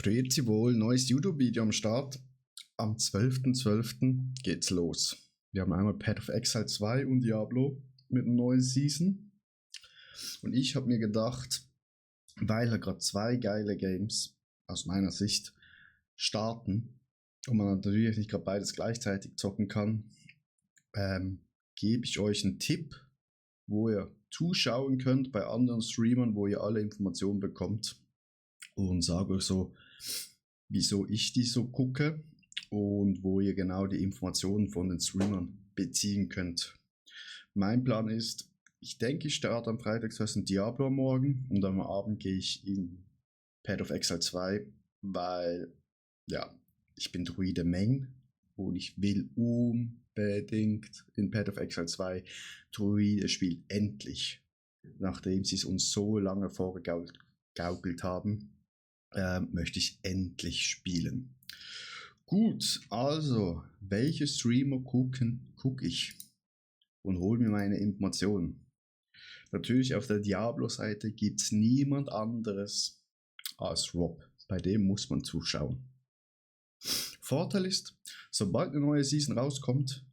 Grüezi wohl, neues YouTube-Video am Start. Am 12.12. geht's los. Wir haben einmal Path of Exile 2 und Diablo mit einer neuen Season. Und ich habe mir gedacht, weil da gerade zwei geile Games aus meiner Sicht starten und man natürlich nicht gerade beides gleichzeitig zocken kann, gebe ich euch einen Tipp, wo ihr zuschauen könnt bei anderen Streamern, wo ihr alle Informationen bekommt, und sage euch so, wieso ich die so gucke und wo ihr genau die Informationen von den Streamern beziehen könnt. Mein Plan ist, ich denke, ich starte am Freitag zuerst in Diablo morgen und am Abend gehe ich in Path of Exile 2, weil, ja, ich bin Druide Main und ich will unbedingt in Path of Exile 2 Druide spielen, endlich. Nachdem sie es uns so lange vorgegaukelt haben, möchte ich endlich spielen. Gut, also, welche Streamer gucke ich und hole mir meine Informationen? Natürlich auf der Diablo-Seite gibt es niemand anderes als Rob. Bei dem muss man zuschauen. Vorteil ist, sobald eine neue Season rauskommt,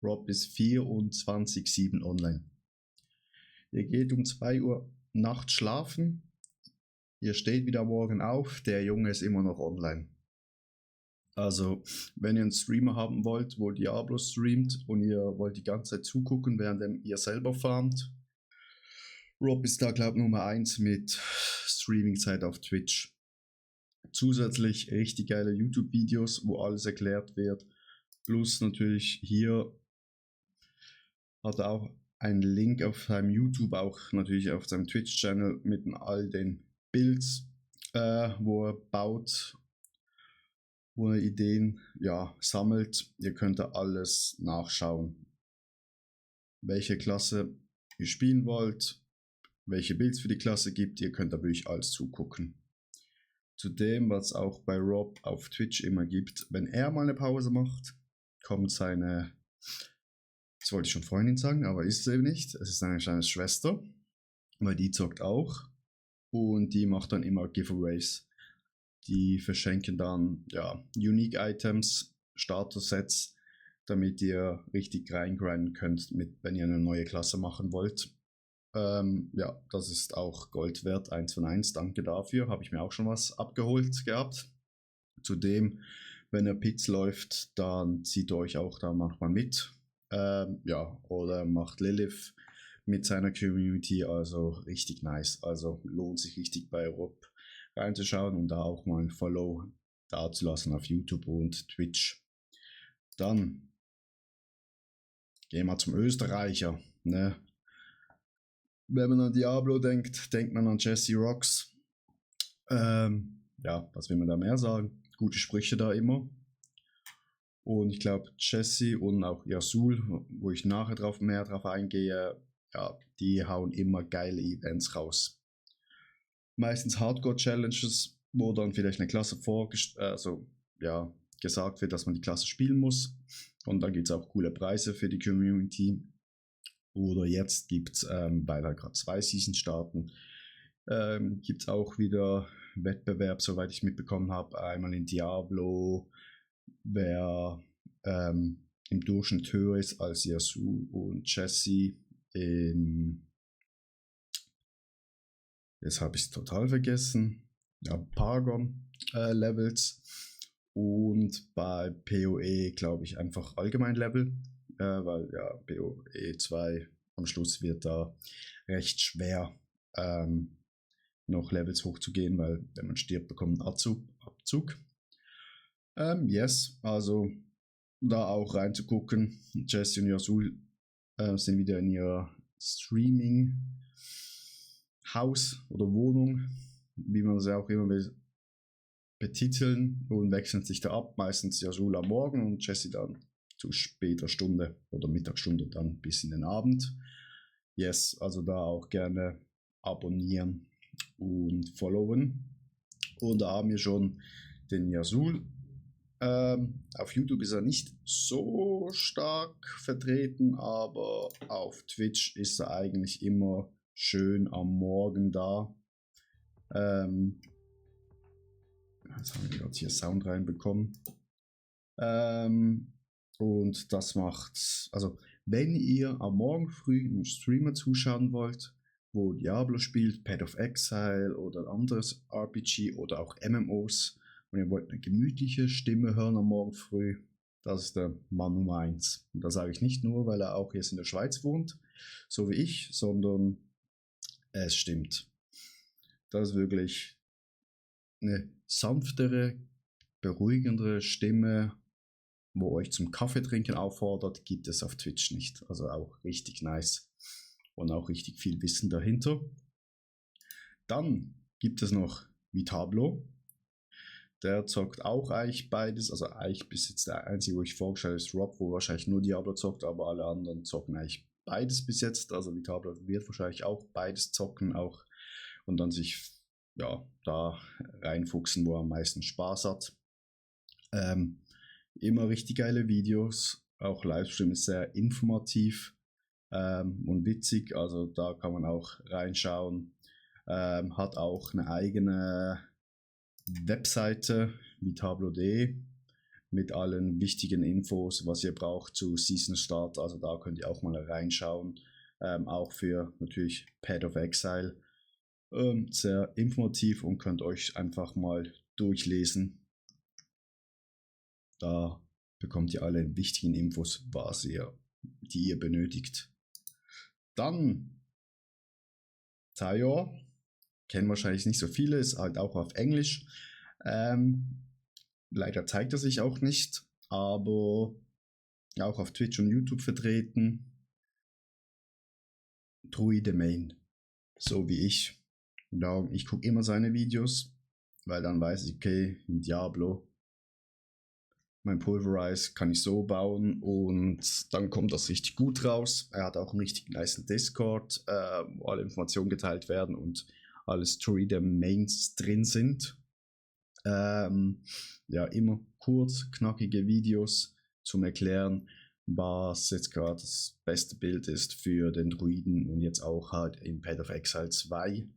Rob ist 24/7 online. Ihr geht um 2 Uhr nachts schlafen, ihr steht wieder morgen auf, der Junge ist immer noch online. Also, wenn ihr einen Streamer haben wollt, wo Diablo streamt und ihr wollt die ganze Zeit zugucken, während ihr selber farmt, Rob ist da, glaube ich, Nummer 1 mit Streaming-Zeit auf Twitch. Zusätzlich richtig geile YouTube-Videos, wo alles erklärt wird. Plus natürlich hier hat er auch einen Link auf seinem YouTube, auch natürlich auf seinem Twitch-Channel mit all den Builds, wo er baut, wo er Ideen sammelt. Ihr könnt da alles nachschauen. Welche Klasse ihr spielen wollt, welche Builds für die Klasse gibt, ihr könnt da wirklich alles zugucken. Zudem, was auch bei Rob auf Twitch immer gibt, wenn er mal eine Pause macht, kommt seine, das wollte ich schon Freundin sagen, aber ist es eben nicht, es ist seine kleine Schwester, weil die zockt auch und die macht dann immer Giveaways. Die verschenken dann Unique Items, Starter-Sets, damit ihr richtig reingrinden könnt, wenn ihr eine neue Klasse machen wollt. Das ist auch Gold wert, 1 von 1, danke dafür, habe ich mir auch schon was abgeholt gehabt. Zudem, wenn ihr Pits läuft, dann zieht euch auch da manchmal mit, oder macht Lilith mit seiner Community, also richtig nice, also lohnt sich richtig bei Rob reinzuschauen und da auch mal ein Follow dazulassen auf YouTube und Twitch. Dann gehen wir zum Österreicher, ne? Wenn man an Diablo denkt, denkt man an Jesse Rocks. Was will man da mehr sagen? Gute Sprüche da immer. Und ich glaube, Jesse und auch Yasul, wo ich nachher mehr drauf eingehe, die hauen immer geile Events raus. Meistens Hardcore-Challenges, wo dann vielleicht eine Klasse gesagt wird, dass man die Klasse spielen muss. Und dann gibt es auch coole Preise für die Community. Oder jetzt gibt es, weil da gerade 2 Seasons starten, gibt es auch wieder Wettbewerb, soweit ich mitbekommen habe. Einmal in Diablo, wer im Durchschnitt höher ist als Yasu und Jesse in, jetzt habe ich es total vergessen, Paragon Levels, und bei PoE glaube ich einfach allgemein Level. Weil PoE 2 am Schluss wird da recht schwer noch Levels hochzugehen, weil wenn man stirbt, bekommt man Abzug. Also da auch reinzugucken. Jesse und Yasul sind wieder in ihrer Streaming-Haus oder Wohnung, wie man sie auch immer will, betiteln, und wechseln sich da ab. Meistens Yasul am Morgen und Jesse dann zu später Stunde oder Mittagsstunde dann bis in den Abend. Also da auch gerne abonnieren und followen. Und da haben wir schon den Yasul. Auf YouTube ist er nicht so stark vertreten, aber auf Twitch ist er eigentlich immer schön am Morgen da. Jetzt haben wir gerade hier Sound reinbekommen. Und das macht, also wenn ihr am Morgen früh einen Streamer zuschauen wollt, wo Diablo spielt, Path of Exile oder ein anderes RPG oder auch MMOs und ihr wollt eine gemütliche Stimme hören am Morgen früh, das ist der Mann Nummer 1. Und das sage ich nicht nur, weil er auch jetzt in der Schweiz wohnt, so wie ich, sondern es stimmt. Das ist wirklich eine sanftere, beruhigendere Stimme, wo euch zum Kaffeetrinken auffordert, gibt es auf Twitch nicht. Also auch richtig nice und auch richtig viel Wissen dahinter. Dann gibt es noch Vitablo. Der zockt auch eigentlich beides. Also eigentlich bis jetzt der einzige, wo ich vorgestellt habe, ist Rob, wo wahrscheinlich nur Diablo zockt, aber alle anderen zocken eigentlich beides bis jetzt. Also Vitablo wird wahrscheinlich auch beides zocken auch und dann sich da reinfuchsen, wo er am meisten Spaß hat. Immer richtig geile Videos, auch Livestream ist sehr informativ und witzig, also da kann man auch reinschauen. Hat auch eine eigene Webseite, vitablo.de, mit allen wichtigen Infos, was ihr braucht zu Season Start, also da könnt ihr auch mal reinschauen. Auch für natürlich Path of Exile. Sehr informativ und könnt euch einfach mal durchlesen. Da bekommt ihr alle wichtigen Infos, die ihr benötigt. Dann Tayor, kennen wahrscheinlich nicht so viele, ist halt auch auf Englisch. Leider zeigt er sich auch nicht, aber auch auf Twitch und YouTube vertreten. Druide Main, so wie ich. Ich gucke immer seine Videos, weil dann weiß ich, okay, in Diablo mein Pulverize kann ich so bauen und dann kommt das richtig gut raus. Er hat auch einen richtig nice Discord, wo alle Informationen geteilt werden und alle Druide-Mains drin sind. Immer kurz, knackige Videos zum Erklären, was jetzt gerade das beste Bild ist für den Druiden und jetzt auch halt in Path of Exile 2.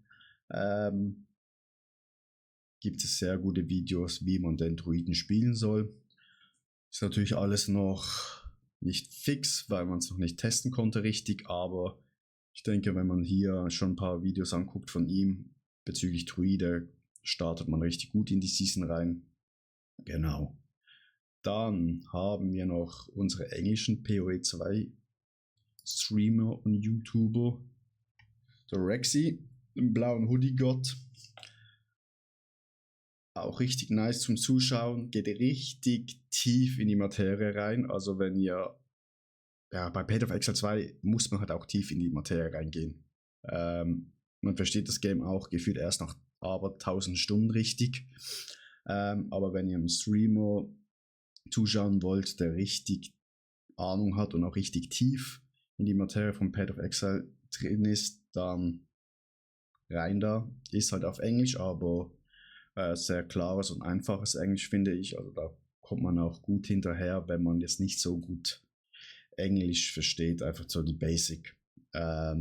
Gibt es sehr gute Videos, wie man den Druiden spielen soll. Ist natürlich alles noch nicht fix, weil man es noch nicht testen konnte richtig, aber ich denke, wenn man hier schon ein paar Videos anguckt von ihm bezüglich Druide, startet man richtig gut in die Season rein. Genau. Dann haben wir noch unsere englischen PoE 2 Streamer und YouTuber. So Rexy, den blauen Hoodie-Gott. Auch richtig nice zum Zuschauen, geht richtig tief in die Materie rein. Also wenn ihr, bei Path of Exile 2 muss man halt auch tief in die Materie reingehen. Man versteht das Game auch gefühlt erst nach aber 1000 Stunden richtig. Aber wenn ihr einen Streamer zuschauen wollt, der richtig Ahnung hat und auch richtig tief in die Materie von Path of Exile drin ist, dann rein da. Ist halt auf Englisch, aber sehr klares und einfaches Englisch, finde ich. Also da kommt man auch gut hinterher, wenn man jetzt nicht so gut Englisch versteht, einfach so die Basic. Da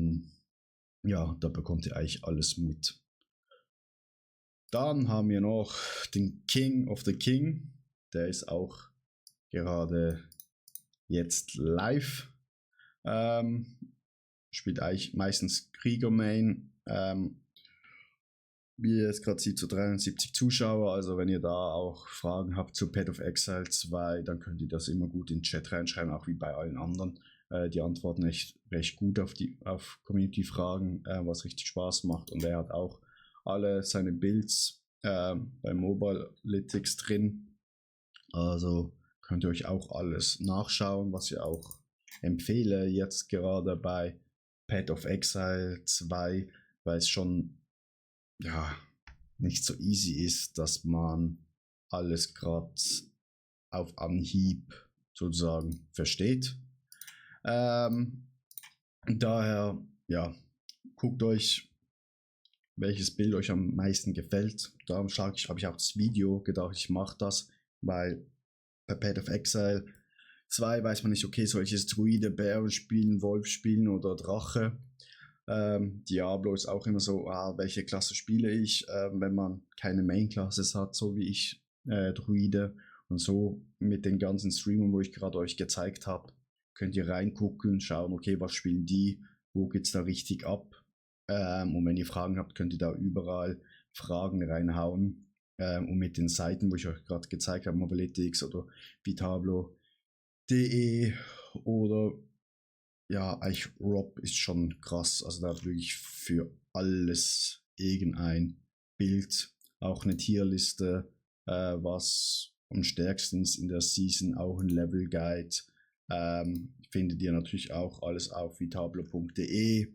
bekommt ihr eigentlich alles mit. Dann haben wir noch den King of the King. Der ist auch gerade jetzt live. Spielt eigentlich meistens Krieger-Main. Wie ihr jetzt gerade seht, so 73 Zuschauer, also wenn ihr da auch Fragen habt zu Path of Exile 2, dann könnt ihr das immer gut in den Chat reinschreiben, auch wie bei allen anderen. Die antworten echt recht gut auf Community-Fragen, was richtig Spaß macht. Und er hat auch alle seine Builds bei Mobalytics drin. Also könnt ihr euch auch alles nachschauen, was ich auch empfehle jetzt gerade bei Path of Exile 2, weil es schon nicht so easy ist, dass man alles gerade auf Anhieb sozusagen versteht. Daher, guckt euch, welches Bild euch am meisten gefällt. Darum habe ich auch das Video gedacht, ich mache das, weil bei Path of Exile 2 weiß man nicht, okay, soll ich jetzt Druide, Bär spielen, Wolf spielen oder Drache. Diablo ist auch immer so, welche Klasse spiele ich, wenn man keine Main-Classes hat, so wie ich, Druide. Und so mit den ganzen Streamern, wo ich gerade euch gezeigt habe, könnt ihr reingucken, schauen, okay, was spielen die, wo geht's da richtig ab. Und wenn ihr Fragen habt, könnt ihr da überall Fragen reinhauen. Und mit den Seiten, wo ich euch gerade gezeigt habe, Mobalytics oder Vitablo.de oder ja, eigentlich Rob ist schon krass. Also da hat wirklich für alles irgendein Bild, auch eine Tierliste, was am stärksten ist in der Season, auch ein Level Guide. Findet ihr natürlich auch alles auf vitablo.de.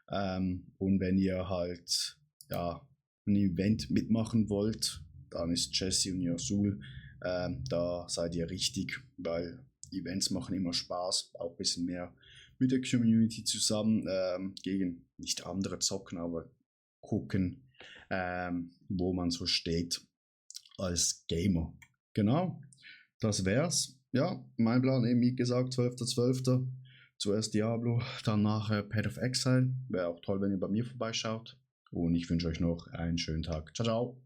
Und wenn ihr halt ja, ein Event mitmachen wollt, dann ist Jesse und Yasul, da seid ihr richtig, weil Events machen immer Spaß, auch ein bisschen mehr mit der Community zusammen, gegen nicht andere zocken, aber gucken, wo man so steht als Gamer. Genau, das wär's. Ja, mein Plan eben, wie gesagt, 12.12. Zuerst Diablo, dann nachher Path of Exile. Wäre auch toll, wenn ihr bei mir vorbeischaut. Und ich wünsche euch noch einen schönen Tag. Ciao, ciao.